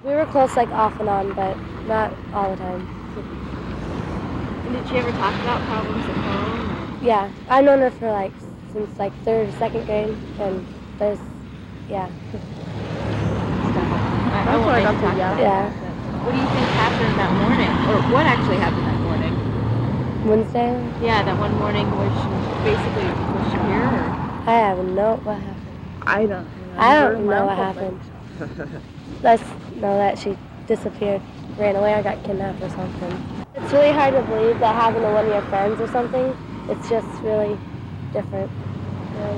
We were close, like, off and on, but not all the time. And did she ever talk about problems at home? Yeah, I've known her for, like, since, like, 3rd or 2nd grade, and there's, yeah. I won't make you talk about Yeah. that. What do you think happened that morning? Or what actually happened that morning? Wednesday? Yeah, that one morning where she basically was she here? Or? I have no what happened. I don't know what happened. Let's know that she disappeared, ran away, or got kidnapped or something. It's really hard to believe that happened to one of your friends or something. It's just really different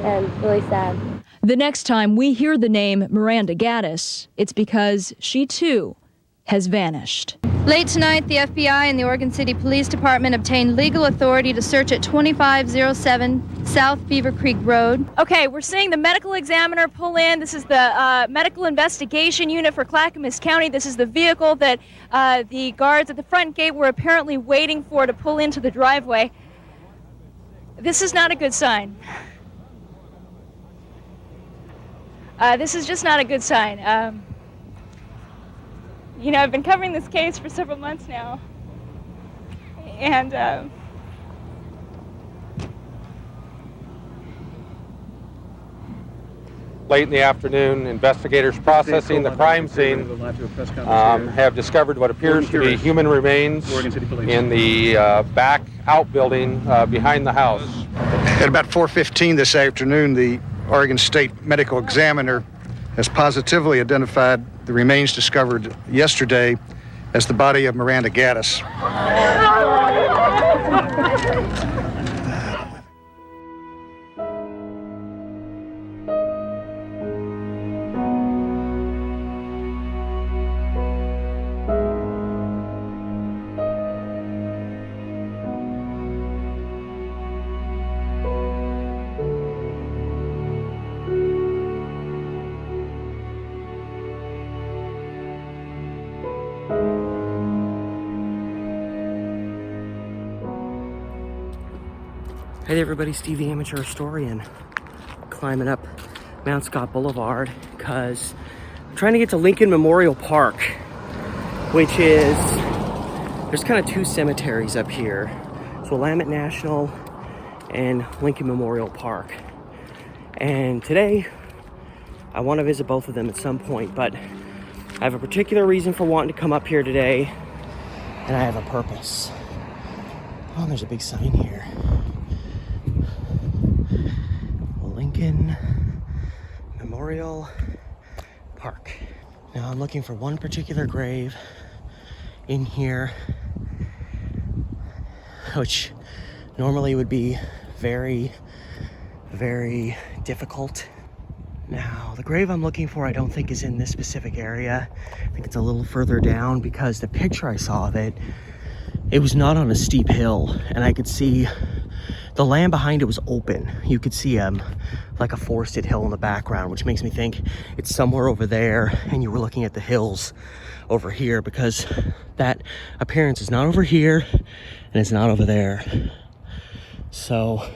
and really sad. The next time we hear the name Miranda Gaddis, it's because she too has vanished. Late tonight, the FBI and the Oregon City Police Department obtained legal authority to search at 2507 South Beaver Creek Road. Okay, we're seeing the medical examiner pull in. This is the medical investigation unit for Clackamas County. This is the vehicle that the guards at the front gate were apparently waiting for to pull into the driveway. This is not a good sign. This is just not a good sign. You know, I've been covering this case for several months now, and late in the afternoon, investigators processing the crime scene have discovered what appears to be human remains in the back outbuilding behind the house. At about 4:15 this afternoon, the Oregon State Medical Examiner has positively identified the remains discovered yesterday as the body of Miranda Gaddis. Hey everybody, Steve the Amateur Historian, climbing up Mount Scott Boulevard because I'm trying to get to Lincoln Memorial Park, which is, there's kind of two cemeteries up here. So Willamette National and Lincoln Memorial Park. And today, I want to visit both of them at some point, but I have a particular reason for wanting to come up here today, and I have a purpose. Oh, there's a big sign here. Lincoln Memorial Park. Now I'm looking for one particular grave in here, which normally would be very, very difficult. Now, the grave I'm looking for I don't think is in this specific area. I think it's a little further down because the picture I saw of it, it was not on a steep hill, and I could see the land behind it was open. You could see like a forested hill in the background, which makes me think it's somewhere over there and you were looking at the hills over here, because that appearance is not over here and it's not over there. So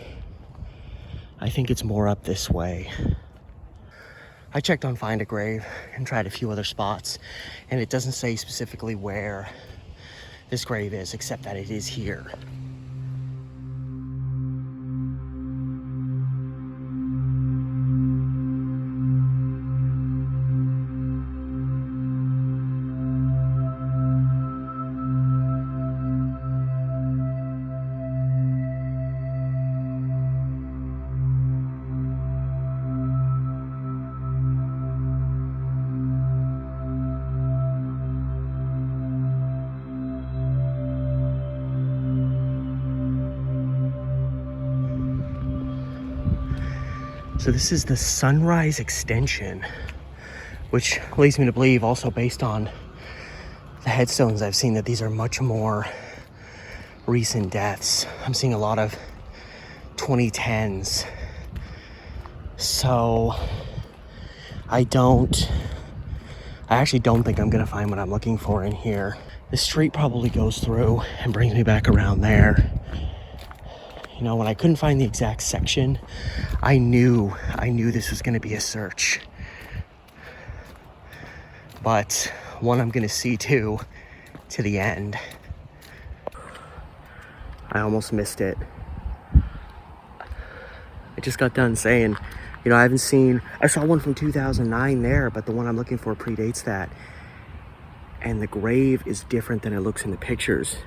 I think it's more up this way. I checked on Find a Grave and tried a few other spots, and it doesn't say specifically where this grave is, except that it is here. So this is the Sunrise Extension, which leads me to believe, also based on the headstones I've seen, that these are much more recent deaths. I'm seeing a lot of 2010s. So I actually don't think I'm gonna find what I'm looking for in here. The street probably goes through and brings me back around there. You know, when I couldn't find the exact section, I knew this was going to be a search. But one I'm gonna see to the end. I almost missed it. I just got done saying, you know, I saw one from 2009 there, but the one I'm looking for predates that. And the grave is different than it looks in the pictures,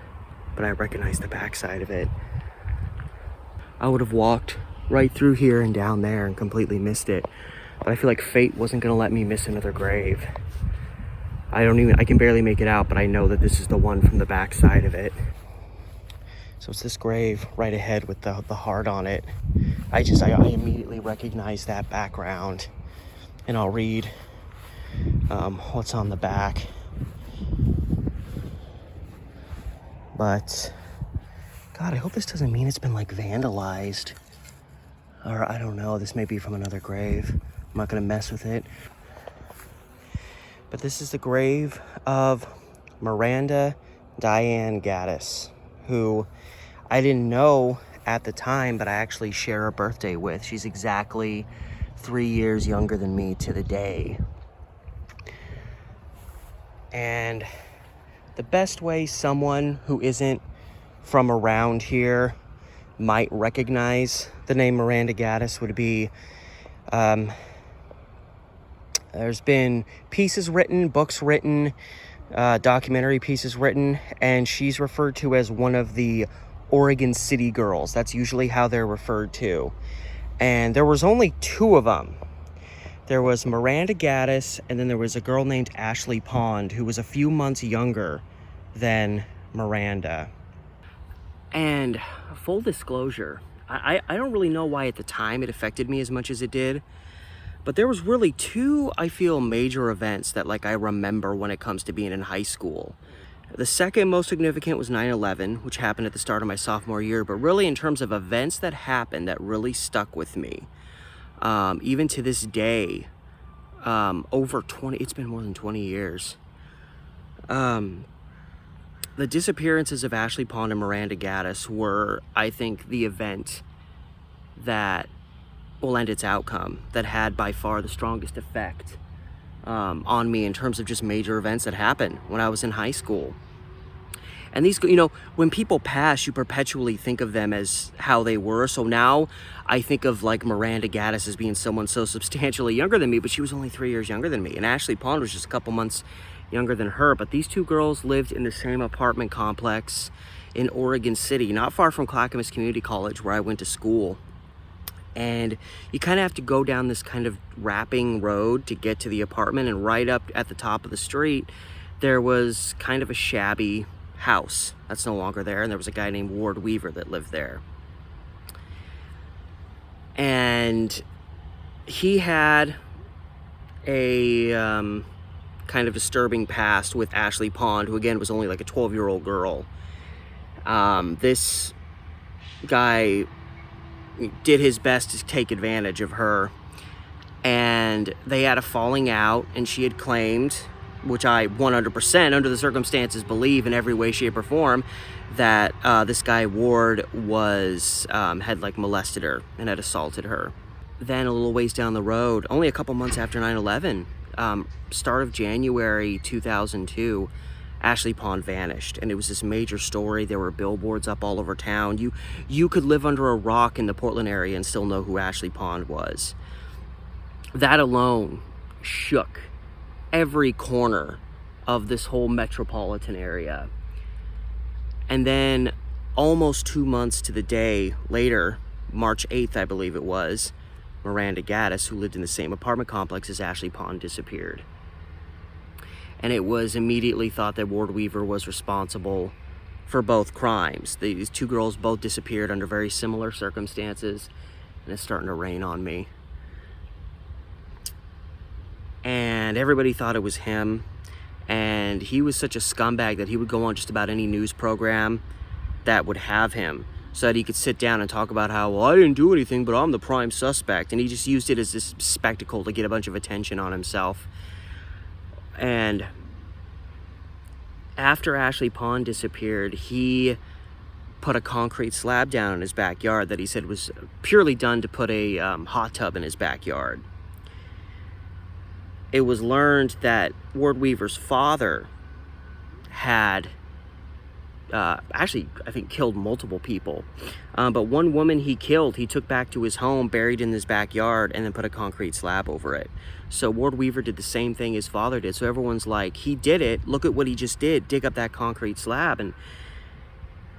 but I recognize the backside of it. I would have walked right through here and down there and completely missed it. But I feel like fate wasn't gonna let me miss another grave. I can barely make it out, but I know that this is the one from the backside of it. So it's this grave right ahead with the heart on it. I immediately recognize that background, and I'll read what's on the back. But God, I hope this doesn't mean it's been like vandalized, or I don't know, this may be from another grave. I'm not gonna mess with it. But this is the grave of Miranda Gaddis, who I didn't know at the time, but I actually share a birthday with. She's exactly 3 years younger than me to the day. And the best way someone who isn't from around here might recognize the name Miranda Gaddis would be, there's been pieces written, books written, documentary pieces written, and she's referred to as one of the Oregon City girls. That's usually how they're referred to. And there was only 2 of them. There was Miranda Gaddis, and then there was a girl named Ashley Pond, who was a few months younger than Miranda. And full disclosure, I don't really know why at the time it affected me as much as it did, but there was really 2, I feel, major events that like I remember when it comes to being in high school. The second most significant was 9/11, which happened at the start of my sophomore year, but really in terms of events that happened that really stuck with me, even to this day, it's been more than 20 years. The disappearances of Ashley Pond and Miranda Gaddis were, I think, the event that will end its outcome, that had by far the strongest effect on me in terms of just major events that happened when I was in high school. And these, you know, when people pass, you perpetually think of them as how they were. So now I think of like Miranda Gaddis as being someone so substantially younger than me, but she was only 3 years younger than me. And Ashley Pond was just a couple months younger than her. But these 2 girls lived in the same apartment complex in Oregon City, not far from Clackamas Community College, where I went to school. And you kind of have to go down this kind of wrapping road to get to the apartment, and right up at the top of the street there was kind of a shabby house that's no longer there, and there was a guy named Ward Weaver that lived there. And he had a kind of disturbing past with Ashley Pond, who again was only like a 12-year-old girl. This guy did his best to take advantage of her, and they had a falling out, and she had claimed, which I 100% under the circumstances believe in every way, shape, or form, that this guy Ward was had like molested her and had assaulted her. Then a little ways down the road, only a couple months after 9/11, start of January 2002, Ashley Pond vanished, and it was this major story. There were billboards up all over town. You could live under a rock in the Portland area and still know who Ashley Pond was. That alone shook every corner of this whole metropolitan area. And then almost 2 months to the day later, March 8th, I believe it was, Miranda Gaddis, who lived in the same apartment complex as Ashley Pond, disappeared. And it was immediately thought that Ward Weaver was responsible for both crimes. These 2 girls both disappeared under very similar circumstances, and it's starting to rain on me. And everybody thought it was him, and he was such a scumbag that he would go on just about any news program that would have him, so that he could sit down and talk about how, well, I didn't do anything, but I'm the prime suspect. And he just used it as this spectacle to get a bunch of attention on himself. And after Ashley Pond disappeared, he put a concrete slab down in his backyard that he said was purely done to put a hot tub in his backyard. it was learned that Ward Weaver's father had actually, I think, killed multiple people. But one woman he killed, he took back to his home, buried in his backyard, and then put a concrete slab over it. So Ward Weaver did the same thing his father did. So everyone's like, he did it. Look at what he just did. Dig up that concrete slab. And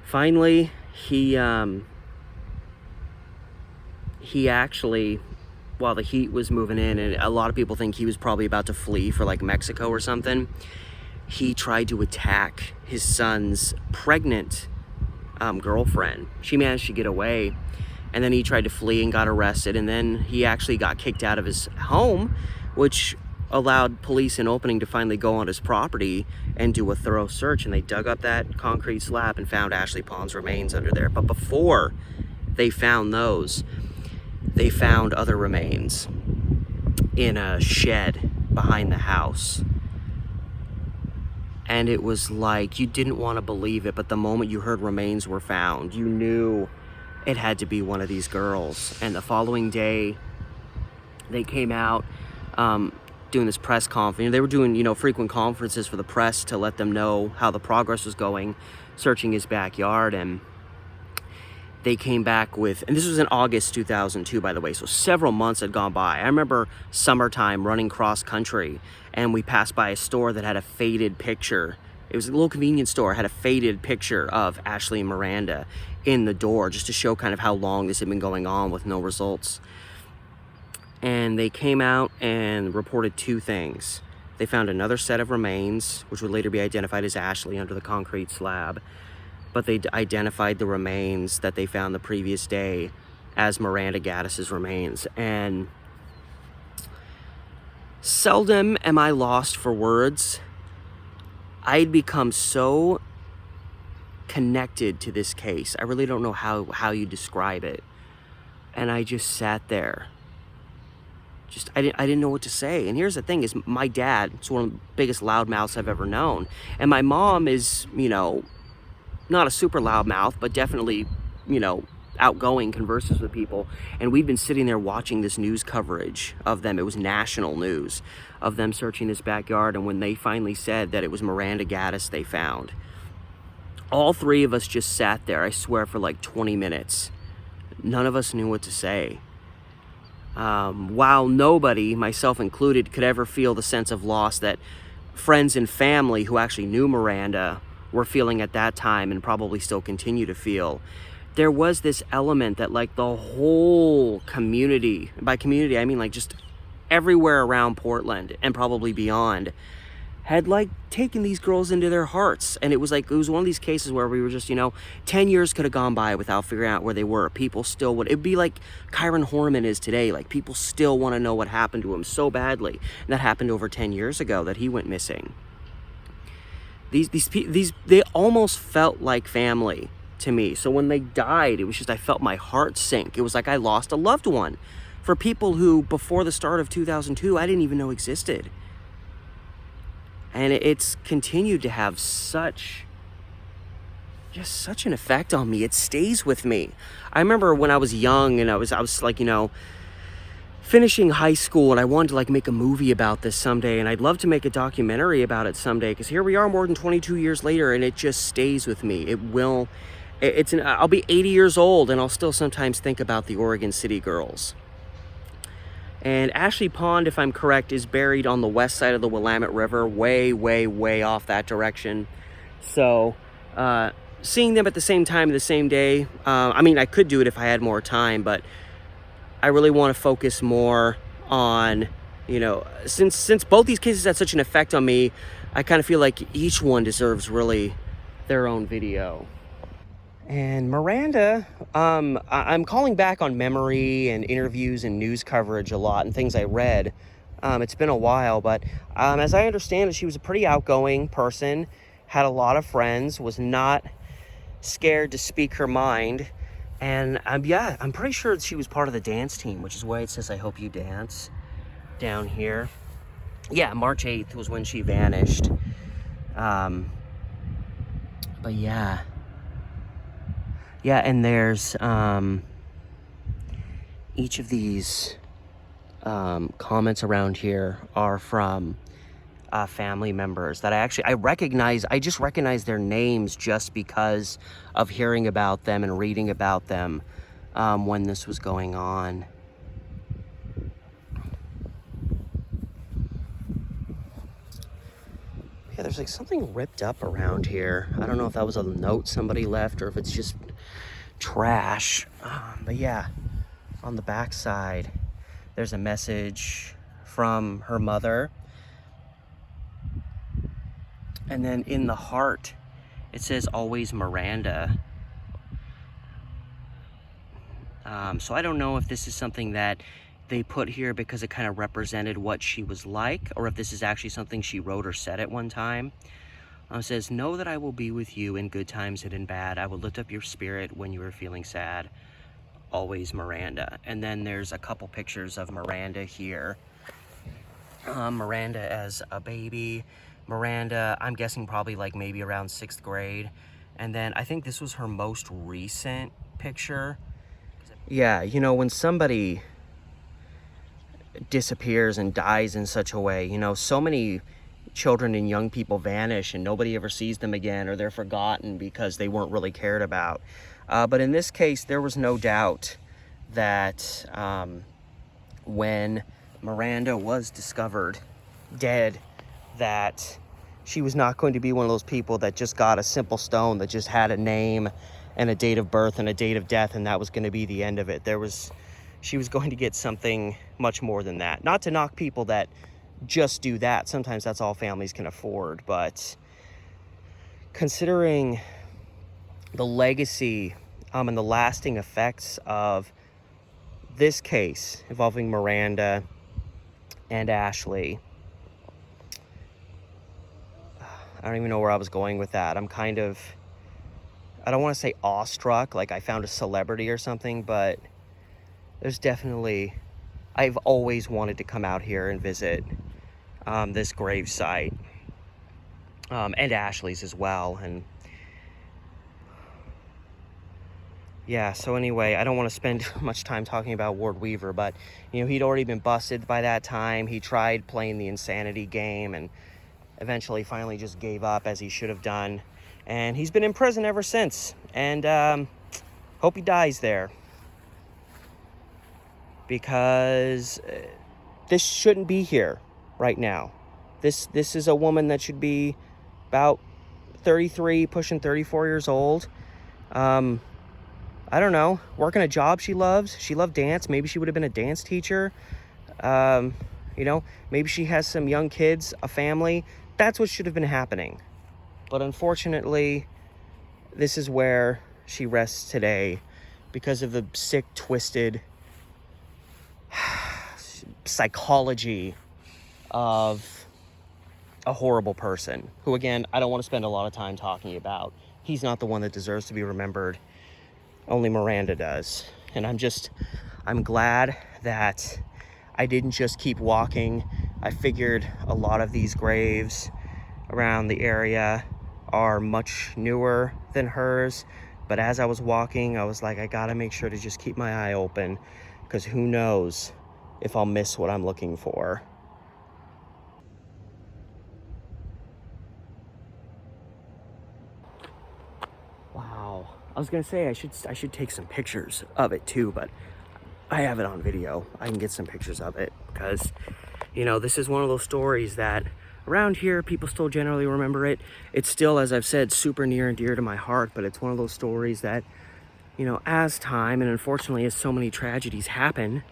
finally, he actually, while the heat was moving in, and a lot of people think he was probably about to flee for like Mexico or something, he tried to attack his son's pregnant girlfriend. She managed to get away, and then he tried to flee and got arrested, and then he actually got kicked out of his home, which allowed police an opening to finally go on his property and do a thorough search, and they dug up that concrete slab and found Ashley Pond's remains under there. But before they found those, they found other remains in a shed behind the house. And it was like, you didn't want to believe it, but the moment you heard remains were found, you knew it had to be one of these girls. And the following day, they came out doing this press conference. They were doing, frequent conferences for the press to let them know how the progress was going, searching his backyard. And they came back with, and this was in August 2002, by the way, so several months had gone by. I remember summertime running cross country, and we passed by a store that had a faded picture. It was a little convenience store, had a faded picture of Ashley and Miranda in the door, just to show kind of how long this had been going on with no results. And they came out and reported two things. They found another set of remains, which would later be identified as Ashley under the concrete slab. But they identified the remains that they found the previous day as Miranda Gaddis's remains. And seldom am I lost for words. I'd become so connected to this case. I really don't know how you describe it. And I just sat there. I didn't know what to say. And here's the thing, is my dad is one of the biggest loudmouths I've ever known. And my mom is, not a super loud mouth, but definitely, outgoing, converses with people. And we've been sitting there watching this news coverage of them. It was national news of them searching this backyard. And when they finally said that it was Miranda Gaddis they found, all three of us just sat there, I swear, for like 20 minutes. None of us knew what to say. While nobody, myself included, could ever feel the sense of loss that friends and family who actually knew Miranda were feeling at that time and probably still continue to feel, there was this element that like the whole community, by community I mean like just everywhere around Portland and probably beyond, had like taken these girls into their hearts. And it was one of these cases where we were just, 10 years could have gone by without figuring out where they were. People still would. It'd be like Kyron Horman is today. Like, people still want to know what happened to him so badly. And that happened over 10 years ago that he went missing. These they almost felt like family to me. So when they died, it was just, I felt my heart sink. It was like I lost a loved one for people who before the start of 2002 I didn't even know existed. And it's continued to have such an effect on me. It stays with me. I remember when I was young and I was like, finishing high school, and I wanted to like make a movie about this someday, and I'd love to make a documentary about it someday, because here we are more than 22 years later, and it just stays with me. I'll be 80 years old, and I'll still sometimes think about the Oregon City girls. And Ashley Pond, if I'm correct, is buried on the west side of the Willamette River, way, way, way off that direction. So, seeing them at the same time, the same day, I could do it if I had more time, but I really want to focus more on, since both these cases had such an effect on me, I kind of feel like each one deserves really their own video. And Miranda, I'm calling back on memory and interviews and news coverage a lot and things I read. It's been a while, but as I understand it, she was a pretty outgoing person, had a lot of friends, was not scared to speak her mind. And I'm pretty sure she was part of the dance team, which is why it says, "I hope you dance," down here. Yeah, March 8th was when she vanished. But yeah. Yeah, and there's each of these comments around here are from family members that I recognize. I just recognize their names just because of hearing about them and reading about them when this was going on. Yeah, there's like something ripped up around here. I don't know if that was a note somebody left or if it's just trash. But yeah, on the back side, there's a message from her mother. And then in the heart, it says always Miranda. So I don't know if this is something that they put here because it kind of represented what she was like, or if this is actually something she wrote or said at one time. It says, know that I will be with you in good times and in bad. I will lift up your spirit when you are feeling sad. Always Miranda. And then there's a couple pictures of Miranda here. Miranda as a baby. Miranda, I'm guessing probably like maybe around 6th grade. And then I think this was her most recent picture. Yeah, you know, when somebody disappears and dies in such a way, you know, so many children and young people vanish and nobody ever sees them again, or they're forgotten because they weren't really cared about. But in this case, there was no doubt that when Miranda was discovered dead, that she was not going to be one of those people that just got a simple stone that just had a name and a date of birth and a date of death, and that was going to be the end of it. She was going to get something much more than that. Not to knock people that just do that. Sometimes that's all families can afford, but considering the legacy and the lasting effects of this case involving Miranda and Ashley, I don't even know where I was going with that. I'm kind of, I don't want to say awestruck, like I found a celebrity or something, but there's definitely, I've always wanted to come out here and visit this grave site, and Ashley's as well. And yeah, so anyway, I don't want to spend much time talking about Ward Weaver, but you know, he'd already been busted by that time. He tried playing the insanity game and eventually finally just gave up, as he should have done. And he's been in prison ever since. And hope he dies there, because this shouldn't be here right now. This is a woman that should be about 33, pushing 34 years old. I don't know, working a job she loves. She loved dance. Maybe she would have been a dance teacher. You know, maybe she has some young kids, a family. That's what should have been happening. But unfortunately, this is where she rests today because of the sick, twisted psychology of a horrible person who, again, I don't want to spend a lot of time talking about. He's not the one that deserves to be remembered. Only Miranda does. And I'm glad that I didn't just keep walking. I figured a lot of these graves around the area are much newer than hers. But as I was walking, I was like, I gotta make sure to just keep my eye open, because who knows if I'll miss what I'm looking for. Wow. I was gonna say I should take some pictures of it too, but I have it on video. I can get some pictures of it because, you know, this is one of those stories that around here people still generally remember it. It's still, as I've said, super near and dear to my heart, but it's one of those stories that, you know, as time and unfortunately as so many tragedies happen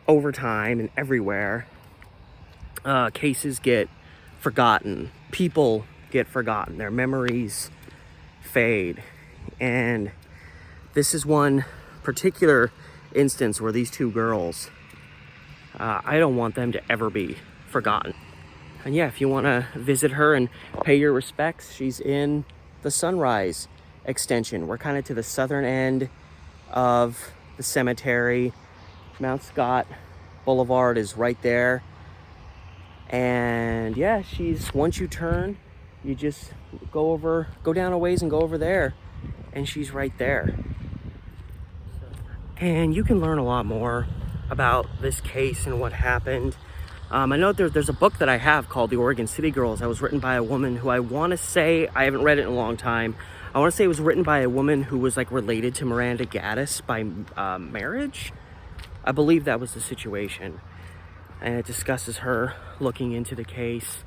over time and everywhere, cases get forgotten. People get forgotten. Their memories fade. And this is one particular instance where these two girls, I don't want them to ever be forgotten. And yeah, if you want to visit her and pay your respects, she's in the Sunrise extension. We're kind of to the southern end of the cemetery. Mount Scott Boulevard is right there. And yeah, once you turn, you just go down a ways and go over there, and she's right there. And you can learn a lot more about this case and what happened. I know there's a book that I have called The Oregon City Girls. That was written by a woman who I want to say, I haven't read it in a long time. I want to say it was written by a woman who was like related to Miranda Gaddis by marriage. I believe that was the situation. And it discusses her looking into the case.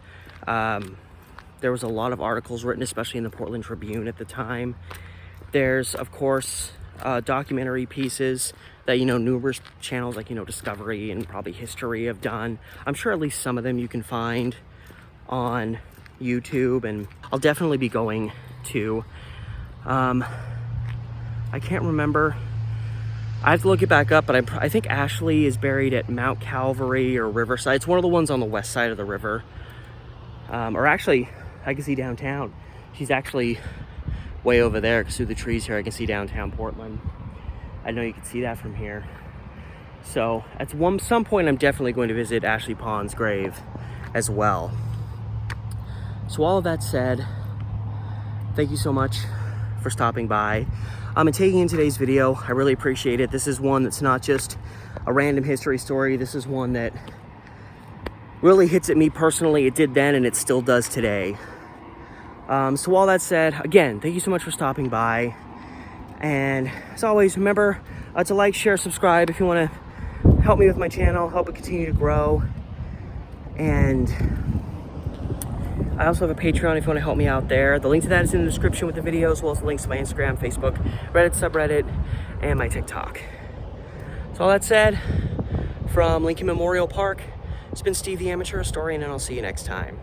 There was a lot of articles written, especially in the Portland Tribune at the time. There's, of course, documentary pieces that, you know, numerous channels like, you know, Discovery and probably History have done. I'm sure at least some of them you can find on YouTube, and I'll definitely be going to. I can't remember. I have to look it back up, but I think Ashley is buried at Mount Calvary or Riverside. It's one of the ones on the west side of the river. Or actually, I can see downtown. She's actually way over there, because through the trees here I can see downtown Portland. I know you can see that from here. So at some point I'm definitely going to visit Ashley Pond's grave as well. So all of that said, thank you so much for stopping by and taking in today's video. I really appreciate it. This is one that's not just a random history story. This is one that really hits at me personally. It did then and it still does today. So all that said, again, thank you so much for stopping by. And as always, remember to like, share, subscribe if you want to help me with my channel, help it continue to grow. And I also have a Patreon if you want to help me out there. The link to that is in the description with the video, as well as the links to my Instagram, Facebook, Reddit, subreddit, and my TikTok. So all that said, from Lincoln Memorial Park, it's been Steve the Amateur Historian, and I'll see you next time.